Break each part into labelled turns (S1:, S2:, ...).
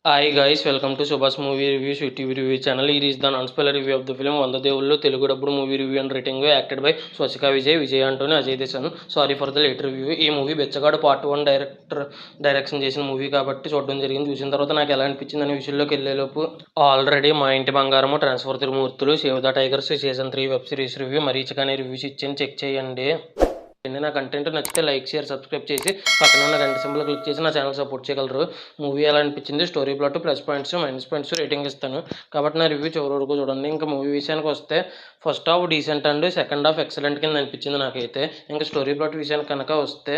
S1: Hi guys, welcome to Subhash movie reviews YouTube review channel. ఈ is the unspoiler review of the film వంద దేవుళ్ళు Telugu dubbed movie review and rating acted by Swasika Vijay, Vijay Antony, Ajay Dhishan. Sorry for the late review. ఈ movie Bichagadu part 1 direction చేసిన movie కాబట్టి చూడడం జరిగింది. చూసిన తర్వాత నాకు ఎలా అనిపించింది అనే విషయంలోకి వెళ్ళేలోపు already Maa Inti Bangaram, transfer Trimurthulu, save the tigers season 3 web series review, Marichika అనే రివ్యూస్ ఇచ్చాను, చెక్ చేయండి. నా కంటెంట్ నచ్చితే లైక్, షేర్, సబ్స్క్రైబ్ చేసి పక్కన ఉన్న గంట సింబల్ క్లిక్ చేసి నా ఛానల్ సపోర్ట్ చేయగలరు. మూవీ ఎలా అనిపించింది, story plot, plus points, minus points rating ఇస్తాను కాబట్టి నా రివ్యూ చివరి వరకు చూడండి. ఇంకా మూవీ విషయానికి వస్తే first half decent and second half excellent కింద అనిపించింది నాకైతే. ఇంకా స్టోరీ ప్లాట్ విషయానికి కనుక వస్తే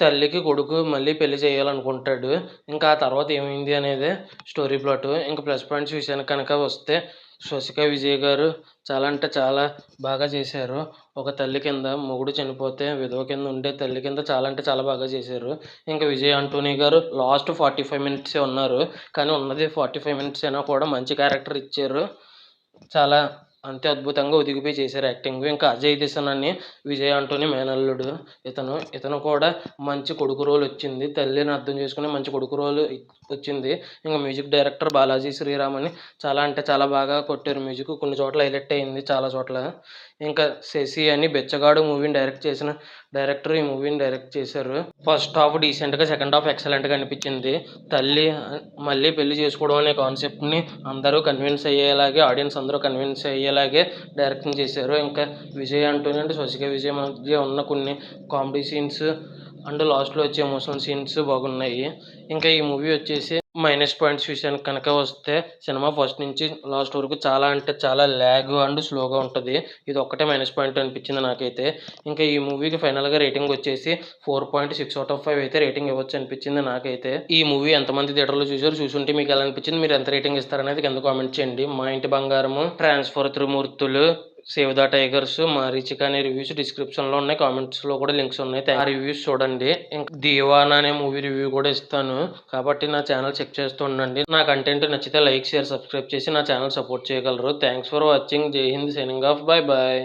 S1: తల్లికి కొడుకు మళ్ళీ పెళ్లి చేయాలనుకుంటాడు. ఇంకా ఆ తర్వాత ఏమైంది అనేది స్టోరీ ప్లాట్. ఇంకా ప్లస్ పాయింట్స్ విషయానికి కనుక వస్తే స్వసిక విజయ్ గారు చాలా అంటే చాలా బాగా చేశారు. ఒక తల్లి కింద మొగుడు చనిపోతే విధవ కింద ఉండే తల్లి కింద చాలా అంటే చాలా బాగా చేశారు. ఇంకా విజయ్ ఆంటోనీ గారు లాస్ట్ 45 మినిట్సే ఉన్నారు, కానీ ఉన్నది 45 మినిట్స్ అయినా కూడా మంచి క్యారెక్టర్ ఇచ్చారు. చాలా అంతే అద్భుతంగా ఒదిగిపోయి చేశారు యాక్టింగ్. ఇంకా అజయ్ దేశన్ అని విజయ్ ఆంటోనీ మేనల్లుడు, ఇతను కూడా మంచి కొడుకు రోల్ వచ్చింది. తల్లిని అర్థం చేసుకుని మంచి కొడుకు రోల్ వచ్చింది. ఇంకా మ్యూజిక్ డైరెక్టర్ బాలాజీ శ్రీరామ్ అని చాలా అంటే చాలా బాగా కొట్టారు మ్యూజిక్. కొన్ని చోట్ల హైలైట్ అయింది, చాలా చోట్ల. ఇంకా శశి అని బెచ్చగాడు మూవీని డైరెక్ట్ చేసిన డైరెక్టర్ ఈ మూవీని డైరెక్ట్ చేశారు. ఫస్ట్ హాఫ్ డీసెంట్గా, సెకండ్ హాఫ్ ఎక్సలెంట్గా అనిపించింది. తల్లి మళ్ళీ పెళ్లి చేసుకోవడం అనే కాన్సెప్ట్ని అందరూ కన్విన్స్ అయ్యేలాగే, ఆడియన్స్ అందరూ కన్విన్స్ అయ్యేలాగే డైరెక్షన్ చేశారు. ఇంకా విజయ్ ఆంటోనీ అంటే స్వసిక విజయ్ మధ్య ఉన్న కొన్ని కామెడీ సీన్స్ అండ్ లాస్ట్లో వచ్చే ఎమోషనల్ సీన్స్ బాగున్నాయి. ఇంకా ఈ మూవీ వచ్చేసి మైనస్ పాయింట్స్ విషయానికి కనుక వస్తే సినిమా ఫస్ట్ నుంచి లాస్ట్ వరకు చాలా అంటే చాలా ల్యాగ్ అండ్ స్లోగా ఉంటుంది. ఇది ఒక్కటే మైనస్ పాయింట్ అనిపించింది నాకైతే. ఇంకా ఈ మూవీకి ఫైనల్గా రేటింగ్ వచ్చేసి 4.6/5 అయితే రేటింగ్ ఇవ్వచ్చు అనిపించింది నాకైతే. ఈ మూవీ ఎంతమంది థియేటర్లో చూసుంటే మీకు ఎలా అనిపించింది, మీరు ఎంత రేటింగ్ ఇస్తారనేది కింద కామెంట్ చేయండి. Maa Inti Bangaram, transfer Trimurthulu, save the tigers, Marichika అనే రివ్యూస్ డిస్క్రిప్షన్లో ఉన్నాయి, కామెంట్స్లో కూడా లింక్స్ ఉన్నాయి. ఆ రివ్యూస్ చూడండి. ఇంకా దీవానా అనే మూవీ రివ్యూ కూడా ఇస్తాను కాబట్టి నా ఛానల్ చెక్ చేస్తూ ఉండండి. నా కంటెంట్ నచ్చితే లైక్, షేర్, సబ్స్క్రైబ్ చేసి నా ఛానల్ సపోర్ట్ చేయగలరు. Thanks for watching. Jai Hind, signing off. Bye bye.